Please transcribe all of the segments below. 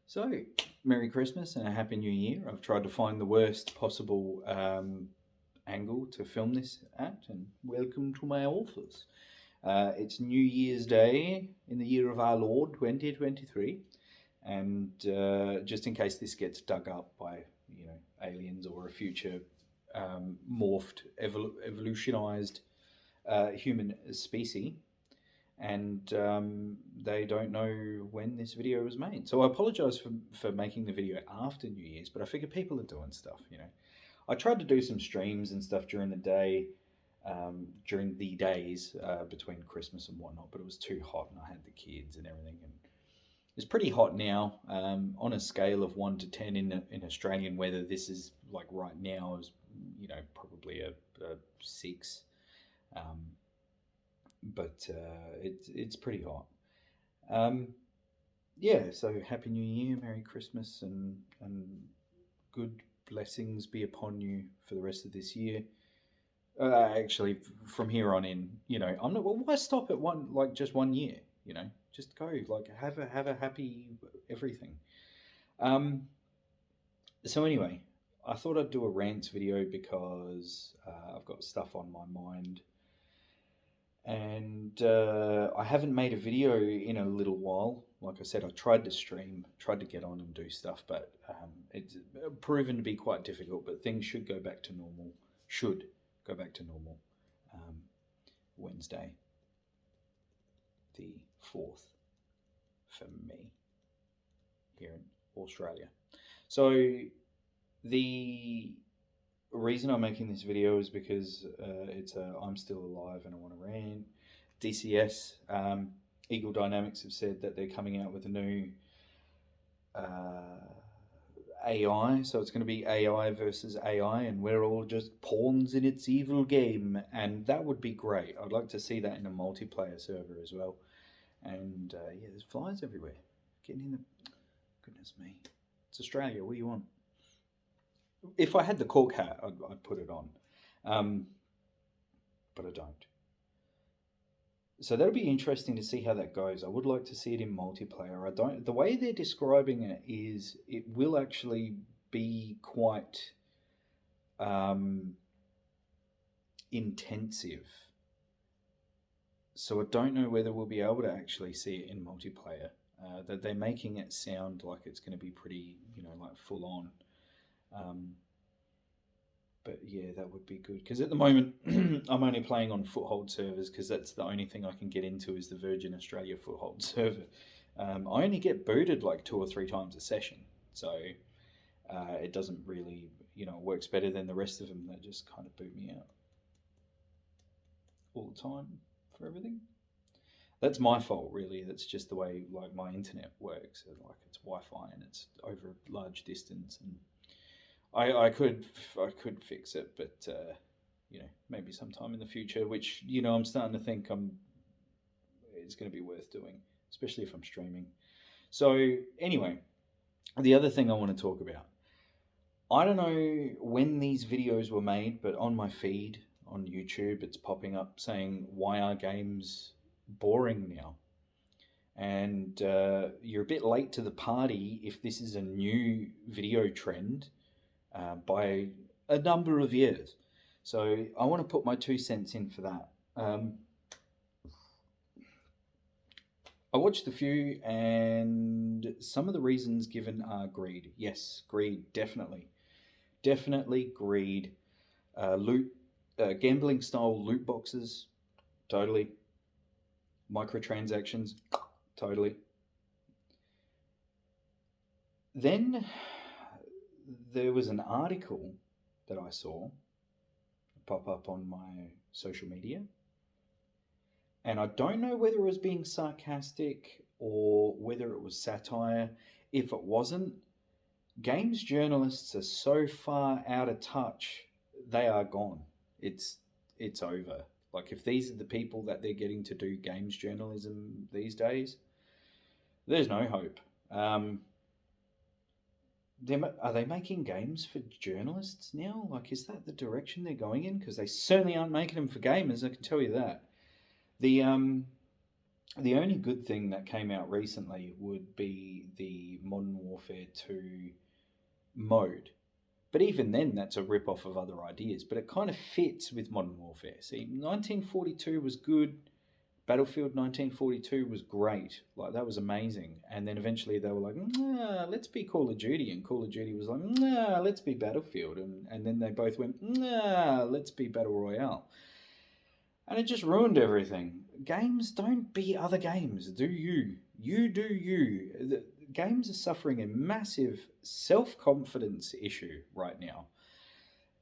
So, Merry Christmas and a Happy New Year. I've tried to find the worst possible angle to film this at, and welcome to my office. It's New Year's Day in the year of our Lord 2023, and just in case this gets dug up by aliens or a future morphed, evolutionized human species, and they don't know when this video was made. So I apologize for making the video after New Year's, but I figure people are doing stuff. I tried to do some streams and stuff during the day, during the days between Christmas and whatnot, but it was too hot and I had the kids and everything. And it's pretty hot now. On a scale of 1 to 10 in Australian weather, this is like right now is, probably a 6. Um, but it's pretty hot. Um, yeah, so Happy New Year, Merry Christmas, and good blessings be upon you for the rest of this year. Actually, from here on in, I'm not. Well, why stop at one like just 1 year? Just go like have a happy everything. Um, so anyway, I thought I'd do a rants video because I've got stuff on my mind and I haven't made a video in a little while. Like I said, I tried to stream, tried to get on and do stuff, but it's proven to be quite difficult. But things should go back to normal. Should go back to normal. Um, Wednesday, the 4th, for me here in Australia. So the reason I'm making this video is because I'm still alive and I want to rant. DCS, Eagle Dynamics have said that they're coming out with a new AI, so it's going to be AI versus AI, and we're all just pawns in its evil game, and that would be great. I'd like to see that in a multiplayer server as well. And yeah, there's flies everywhere. Getting in the goodness me, it's Australia. What do you want? If I had the cork hat, I'd put it on, but I don't. So that'll be interesting to see how that goes. I would like to see it in multiplayer. I don't. The way they're describing it is, it will actually be quite intensive. So I don't know whether we'll be able to actually see it in multiplayer. That they're making it sound like it's going to be pretty, like full on. But yeah, that would be good because at the moment I'm only playing on foothold servers because that's the only thing I can get into is the Virgin Australia foothold server. I only get booted like 2 or 3 times a session, so it doesn't really, works better than the rest of them that just kind of boot me out all the time for everything. That's my fault, really. That's just the way like my internet works. Like it's Wi-Fi and it's over a large distance, and I could fix it, but maybe sometime in the future. Which I'm starting to think it's going to be worth doing, especially if I'm streaming. So anyway, the other thing I want to talk about. I don't know when these videos were made, but on my feed on YouTube, it's popping up saying, "Why are games boring now?" And you're a bit late to the party if this is a new video trend by a number of years. So I want to put my 2 cents in for that. I watched a few, and some of the reasons given are greed. Yes, greed, definitely. Definitely greed. Gambling style loot boxes, totally. Microtransactions, totally. Then there was an article that I saw pop up on my social media, and I don't know whether it was being sarcastic or whether it was satire. If it wasn't, games journalists are so far out of touch, they are gone. It's over. Like, if these are the people that they're getting to do games journalism these days, there's no hope. Are they making games for journalists now? Like, is that the direction they're going in? Because they certainly aren't making them for gamers, I can tell you that. The only good thing that came out recently would be the Modern Warfare 2 mode. But even then, that's a rip-off of other ideas. But it kind of fits with Modern Warfare. See, 1942 was good. Battlefield 1942 was great. Like, that was amazing. And then eventually they were like, nah, let's be Call of Duty. And Call of Duty was like, nah, let's be Battlefield. And then they both went, nah, let's be Battle Royale. And it just ruined everything. Games don't beat other games, do you? You do you. The games are suffering a massive self-confidence issue right now.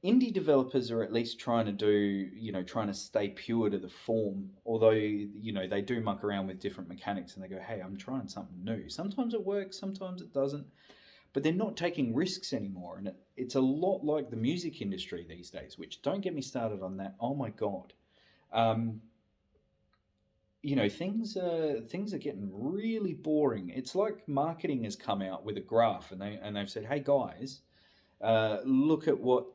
Indie developers are at least trying to stay pure to the form, although, they do muck around with different mechanics and they go, hey, I'm trying something new. Sometimes it works, sometimes it doesn't, but they're not taking risks anymore. And it's a lot like the music industry these days, which, don't get me started on that. Oh my God. Things are getting really boring. It's like marketing has come out with a graph and they've said, hey guys, look at what,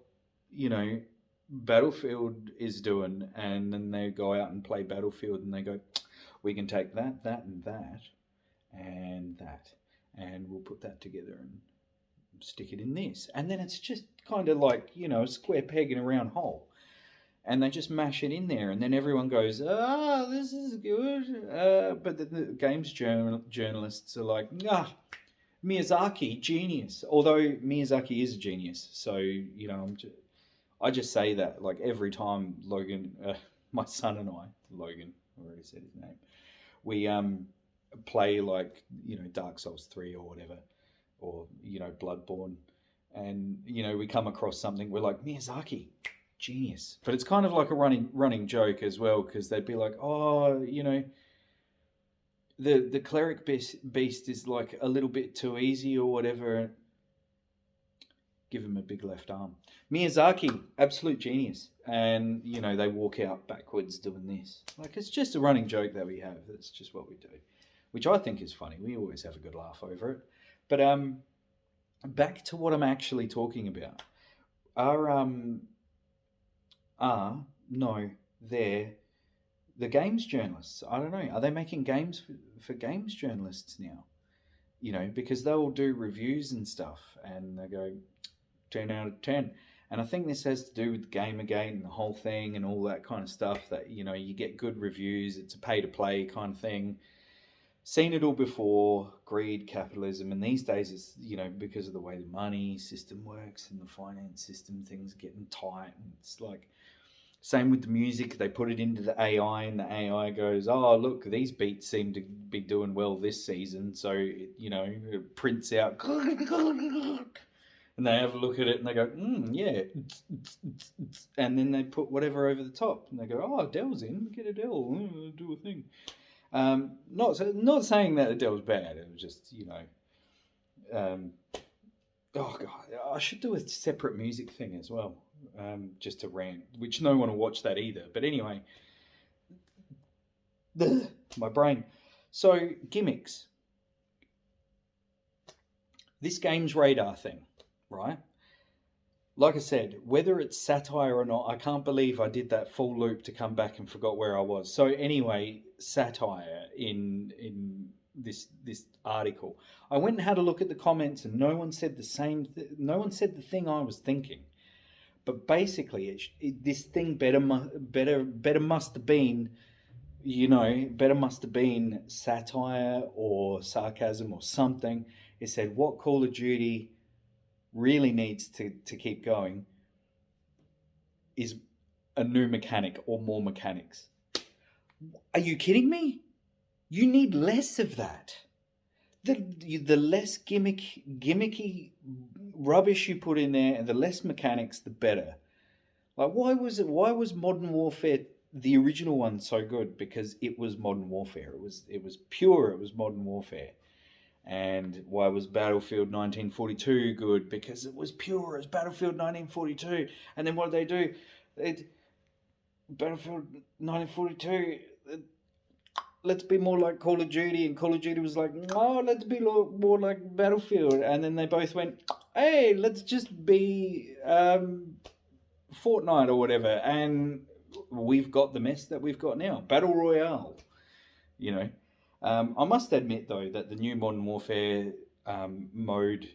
Battlefield is doing, and then they go out and play Battlefield and they go, we can take that and that and that, and we'll put that together and stick it in this. And then it's just kind of like, a square peg in a round hole. And they just mash it in there, and then everyone goes, this is good. But the games journalists are like, Miyazaki, genius. Although Miyazaki is a genius. So, I just say that like every time Logan, my son and I, Logan, I already said his name, we play like, Dark Souls 3 or whatever, or, Bloodborne. And, we come across something, we're like, Miyazaki, genius. But it's kind of like a running joke as well, because they'd be like, the cleric beast is like a little bit too easy or whatever. Give him a big left arm. Miyazaki, absolute genius. And, they walk out backwards doing this. Like, it's just a running joke that we have. That's just what we do, which I think is funny. We always have a good laugh over it. But back to what I'm actually talking about. They're the games journalists. I don't know. Are they making games for games journalists now? Because they'll do reviews and stuff and they go 10 out of 10. And I think this has to do with Gamergate and the whole thing and all that kind of stuff, that, you get good reviews. It's a pay to play kind of thing. Seen it all before, greed, capitalism. And these days it's, because of the way the money system works and the finance system, things are getting tight. And it's like, same with the music. They put it into the AI and the AI goes, oh, look, these beats seem to be doing well this season. So, it prints out. And they have a look at it and they go, yeah. And then they put whatever over the top. And they go, oh, Adele's in. Get Adele. Do a thing. Not saying that Adele's bad. It was just, oh, God. I should do a separate music thing as well. Just to rant, which no one will watch that either. But anyway, my brain. So, Gimmicks. This game's radar thing, right? Like I said, whether it's satire or not, I can't believe I did that full loop to come back and forgot where I was. So anyway, satire in this article. I went and had a look at the comments, and no one said the same. No one said the thing I was thinking. But basically, this thing better must have been, better must have been satire or sarcasm or something. It said what Call of Duty really needs to keep going is a new mechanic or more mechanics. Are you kidding me? You need less of that. The less gimmicky rubbish you put in there, and the less mechanics, the better. Like, why was Modern Warfare, the original one, so good? Because it was Modern Warfare. It was pure. It was Modern Warfare. And why was Battlefield 1942 good? Because it was pure. It was Battlefield 1942. And then what did they do? Battlefield 1942. Let's be more like Call of Duty, and Call of Duty was like, no, let's be more like Battlefield. And then they both went, hey, let's just be Fortnite or whatever. And we've got the mess that we've got now. Battle Royale, I must admit, though, that the new Modern Warfare mode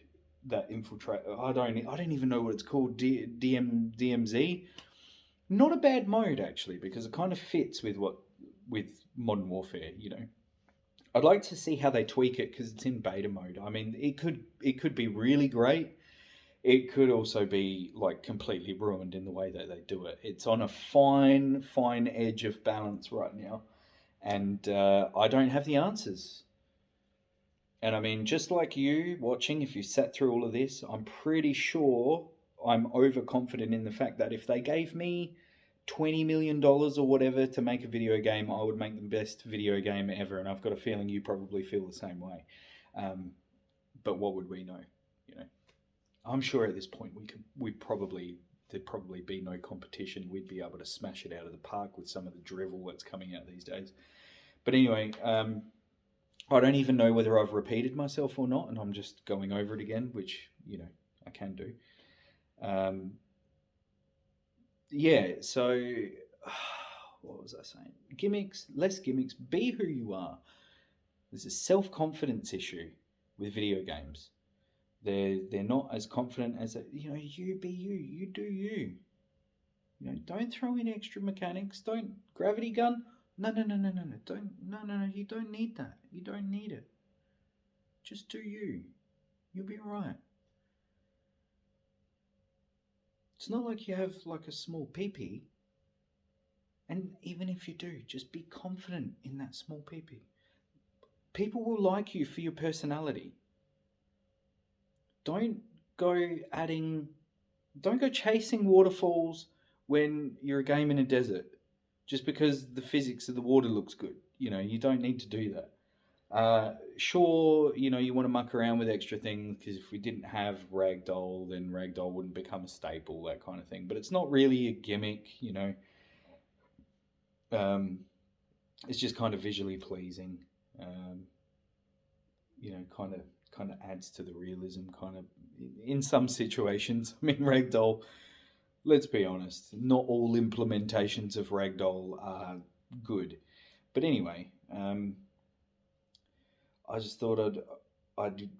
that infiltrate. I don't even know what it's called. DMZ. Not a bad mode actually, because it kind of fits with Modern Warfare. I'd like to see how they tweak it because it's in beta mode. I mean, it could be really great. It could also be like completely ruined in the way that they do it. It's on a fine edge of balance right now, and I don't have the answers. And I mean, just like you watching, if you sat through all of this, I'm pretty sure I'm overconfident in the fact that if they gave me $20 million or whatever to make a video game, I would make the best video game ever. And I've got a feeling you probably feel the same way. But what would we know? You know, I'm sure at this point there'd probably be no competition. We'd be able to smash it out of the park with some of the drivel that's coming out these days. But anyway, I don't even know whether I've repeated myself or not, and I'm just going over it again, which I can do. Yeah. So, what was I saying? Gimmicks, less gimmicks. Be who you are. There's a self-confidence issue with video games. They're not as confident as you be you. You do you. Don't throw in extra mechanics. Don't gravity gun. No. Don't. No. You don't need that. You don't need it. Just do you. You'll be alright. It's not like you have like a small peepee. And even if you do, just be confident in that small peepee. People will like you for your personality. Don't go chasing waterfalls when you're a game in a desert just because the physics of the water looks good. You don't need to do that. Sure, you want to muck around with extra things because if we didn't have ragdoll, then ragdoll wouldn't become a staple, that kind of thing. But it's not really a gimmick, It's just kind of visually pleasing. Kind of adds to the realism. Kind of in some situations. I mean, ragdoll. Let's be honest. Not all implementations of ragdoll are good. But anyway, I just thought I'd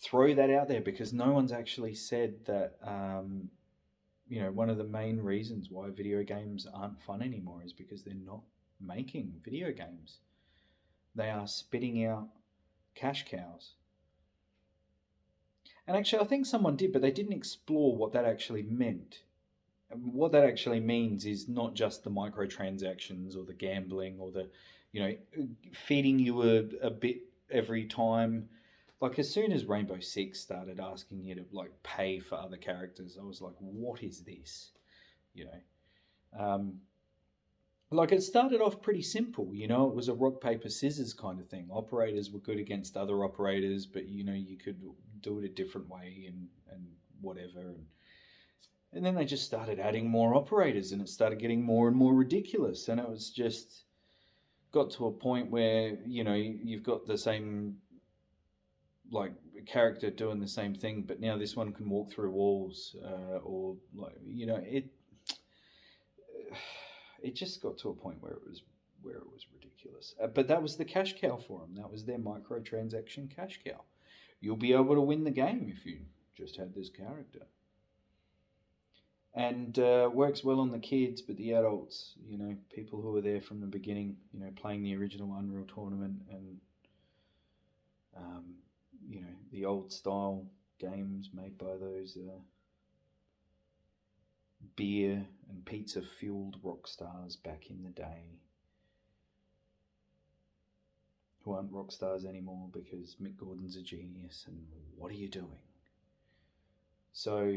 throw that out there because no one's actually said that. One of the main reasons why video games aren't fun anymore is because they're not making video games. They are spitting out cash cows. And actually, I think someone did, but they didn't explore what that actually meant. And what that actually means is not just the microtransactions or the gambling or the, feeding you a bit every time. Like as soon as Rainbow Six started asking you to like pay for other characters, I was like, what is this? Like it started off pretty simple, it was a rock, paper, scissors kind of thing. Operators were good against other operators, but you could do it a different way and whatever. And then they just started adding more operators and it started getting more and more ridiculous. And it was just got to a point where, you've got the same like character doing the same thing, but now this one can walk through walls, or like it just got to a point where it was ridiculous. But that was the cash cow for them. That was their microtransaction cash cow. You'll be able to win the game if you just had this character. And works well on the kids, but the adults, people who were there from the beginning, playing the original Unreal Tournament and the old style games made by those beer and pizza fueled rock stars back in the day, who aren't rock stars anymore because Mick Gordon's a genius and what are you doing? So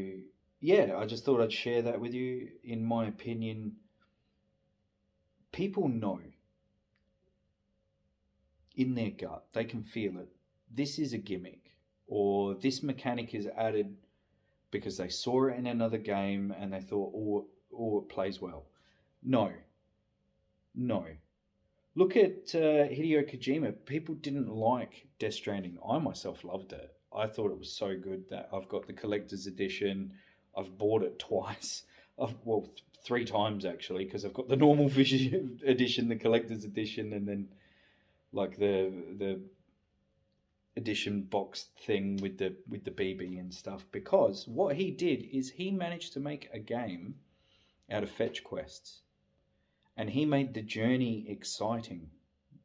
yeah, I just thought I'd share that with you. In my opinion, people know in their gut, they can feel it. This is a gimmick, or this mechanic is added because they saw it in another game and they thought, oh, it plays well. No. Look at Hideo Kojima. People didn't like Death Stranding. I myself loved it. I thought it was so good that I've got the collector's edition. I've bought it twice. Three times actually, because I've got the normal edition, the collector's edition, and then like the edition box thing with the BB and stuff, because what he did is he managed to make a game out of fetch quests, and he made the journey exciting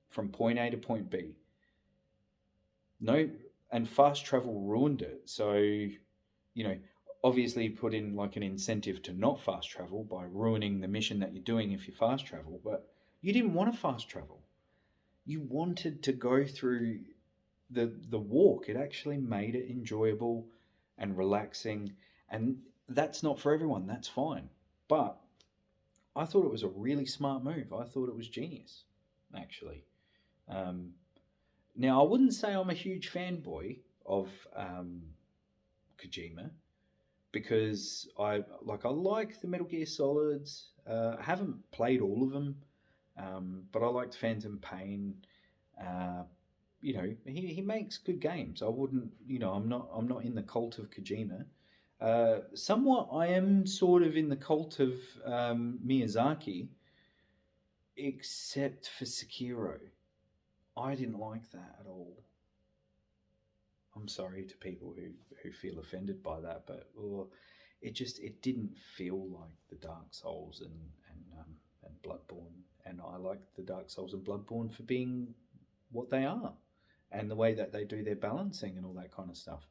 from point A to point B. No, and fast travel ruined it. So, obviously put in like an incentive to not fast travel by ruining the mission that you're doing if you fast travel, but you didn't want to fast travel. You wanted to go through the walk. It actually made it enjoyable and relaxing, and that's not for everyone. That's fine, but I thought it was a really smart move. I thought it was genius, actually. Um, Now, I wouldn't say I'm a huge fanboy of Kojima, because I like the Metal Gear Solids. I haven't played all of them, but I liked Phantom Pain. Uh, he makes good games. I wouldn't, I'm not in the cult of Kojima. Somewhat, I am sort of in the cult of Miyazaki, except for Sekiro. I didn't like that at all. I'm sorry to people who feel offended by that, but it didn't feel like the Dark Souls and Bloodborne, and I like the Dark Souls and Bloodborne for being what they are, and the way that they do their balancing and all that kind of stuff.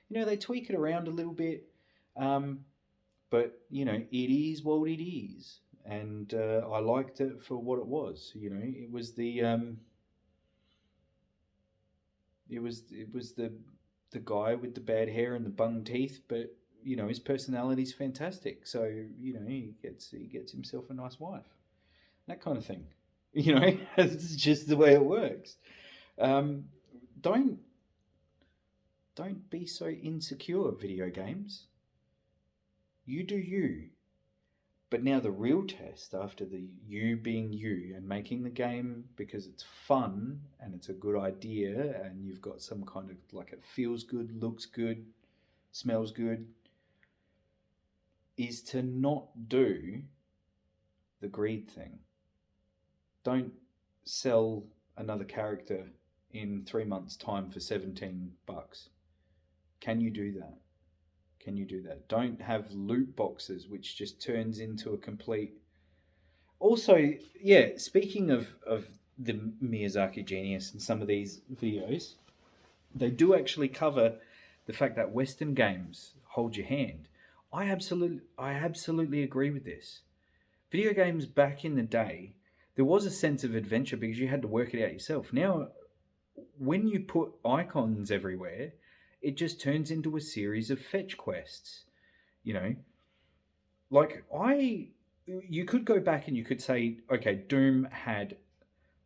They tweak it around a little bit, um, but it is what it is, and I liked it for what it was. It was the guy with the bad hair and the bung teeth, but his personality's fantastic. So he gets himself a nice wife, that kind of thing. It's just the way it works. Um, don't don't be so insecure, video games. You do you. But now the real test, after the you being you and making the game because it's fun and it's a good idea and you've got some kind of, like, it feels good, looks good, smells good, is to not do the greed thing. Don't sell another character in 3 months' time for $17. Can you do that? Can you do that? Don't have loot boxes, which just turns into a complete. Also, yeah, speaking of the Miyazaki Genius and some of these videos, they do actually cover the fact that Western games hold your hand. I absolutely agree with this. Video games back in the day, there was a sense of adventure because you had to work it out yourself. Now, when you put icons everywhere, it just turns into a series of fetch quests. You know, like you could go back and you could say, okay, Doom had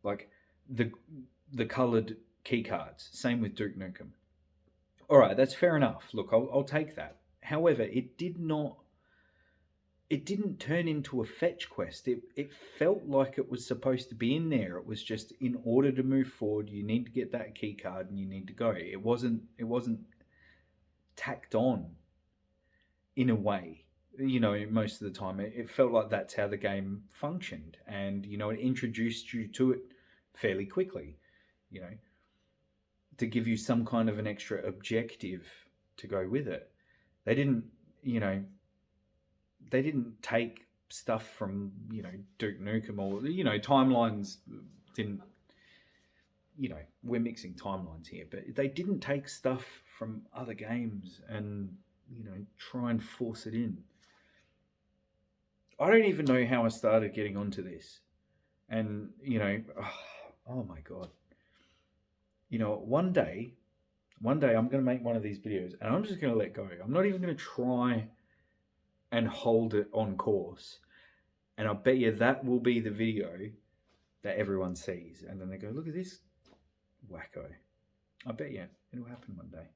like the the coloured key cards. Same with Duke Nukem. All right, that's fair enough. Look, I'll take that. However, it didn't turn into a fetch quest. It felt like it was supposed to be in there. It was just, in order to move forward, you need to get that key card and you need to go. It wasn't tacked on in a way. Most of the time it felt like that's how the game functioned, and it introduced you to it fairly quickly. You know, to give you some kind of an extra objective to go with it. They didn't, you know, they didn't take stuff from Duke Nukem, or timelines didn't. We're mixing timelines here, but they didn't take stuff from other games and try and force it in. I don't even know how I started getting onto this, and oh my god, one day I'm going to make one of these videos, and I'm just going to let go. I'm not even going to try and hold it on course. And I bet you that will be the video that everyone sees. And then they go, look at this wacko. I bet you it'll happen one day.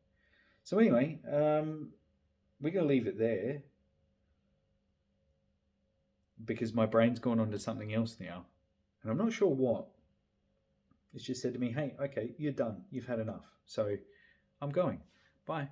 So anyway, we're going to leave it there because my brain's gone on to something else now. And I'm not sure what. It's just said to me, hey, okay, you're done. You've had enough. So I'm going. Bye.